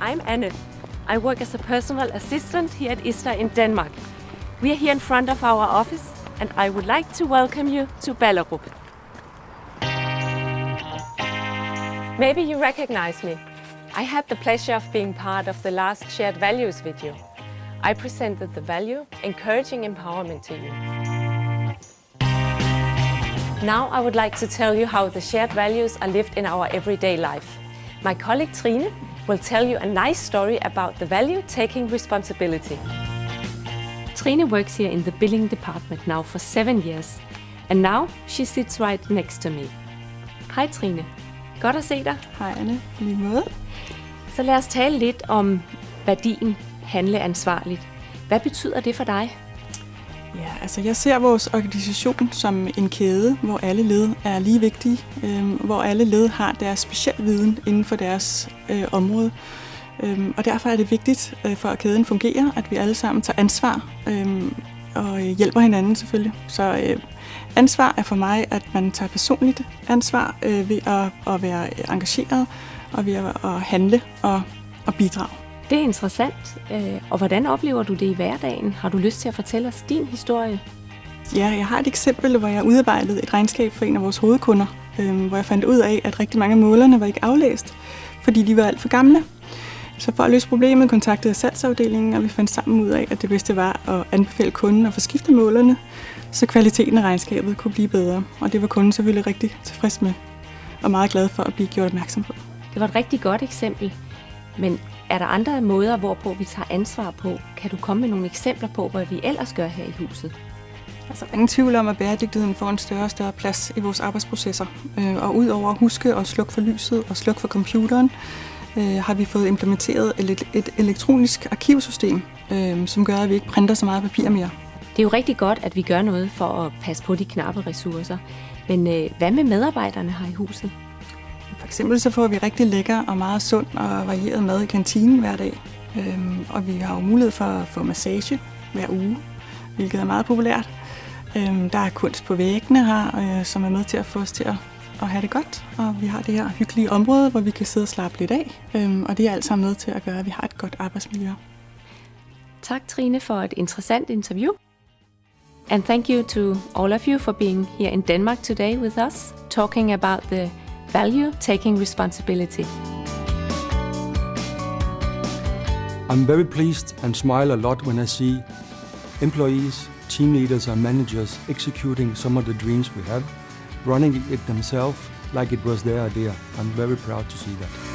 I'm Anne. I work as a personal assistant here at ISTA in Denmark. We are here in front of our office, and I would like to welcome you to Ballerup. Maybe you recognize me. I had the pleasure of being part of the last Shared Values video. I presented the value encouraging empowerment to you. Now I would like to tell you how the shared values are lived in our everyday life. My colleague Trine will tell you a nice story about the value taking responsibility. Trine works here in the billing department now for 7 years, and now she sits right next to me. Hej Trine. Godt at se dig. Hej Anne, lige måde. Så lad os tale lidt om værdien handle ansvarligt. Hvad betyder det for dig? Ja, altså jeg ser vores organisation som en kæde, hvor alle led er lige vigtige, hvor alle led har deres speciel viden inden for deres område. Og derfor er det vigtigt for at kæden fungerer, at vi alle sammen tager ansvar og hjælper hinanden selvfølgelig. Så ansvar er for mig, at man tager personligt ansvar ved at være engageret og ved at handle og bidrage. Det er interessant. Og hvordan oplever du det i hverdagen? Har du lyst til at fortælle os din historie? Ja, jeg har et eksempel, hvor jeg udarbejdede et regnskab for en af vores hovedkunder, hvor jeg fandt ud af, at rigtig mange af målerne var ikke aflæst, fordi de var alt for gamle. Så for at løse problemet kontaktede jeg salgsafdelingen, og vi fandt sammen ud af, at det bedste var at anbefale kunden at få skiftet målerne, så kvaliteten af regnskabet kunne blive bedre. Og det var kunden selvfølgelig rigtig tilfreds med, og meget glad for at blive gjort opmærksom på. Det var et rigtig godt eksempel, men er der andre måder, hvorpå vi tager ansvar på? Kan du komme med nogle eksempler på, hvad vi ellers gør her i huset? Altså, ingen tvivl om, at bæredygtigheden får en større og større plads i vores arbejdsprocesser. Og udover at huske at slukke for lyset og slukke for computeren, har vi fået implementeret et elektronisk arkivsystem, som gør, at vi ikke printer så meget papir mere. Det er jo rigtig godt, at vi gør noget for at passe på de knappe ressourcer. Men hvad med medarbejderne her i huset? For eksempel så får vi rigtig lækker og meget sund og varieret mad i kantinen hver dag. Og vi har jo mulighed for at få massage hver uge, hvilket er meget populært. Der er kunst på væggene her, som er med til at få os til at have det godt. Og vi har det her hyggelige område, hvor vi kan sidde og slappe lidt af. Og det er alt sammen med til at gøre, at vi har et godt arbejdsmiljø. Tak Trine for et interessant interview. And thank you to all of you for being here in Denmark today with us, talking about the value taking responsibility. I'm very pleased and smile a lot when I see employees, team leaders and managers executing some of the dreams we have, running it themselves like it was their idea. I'm very proud to see that.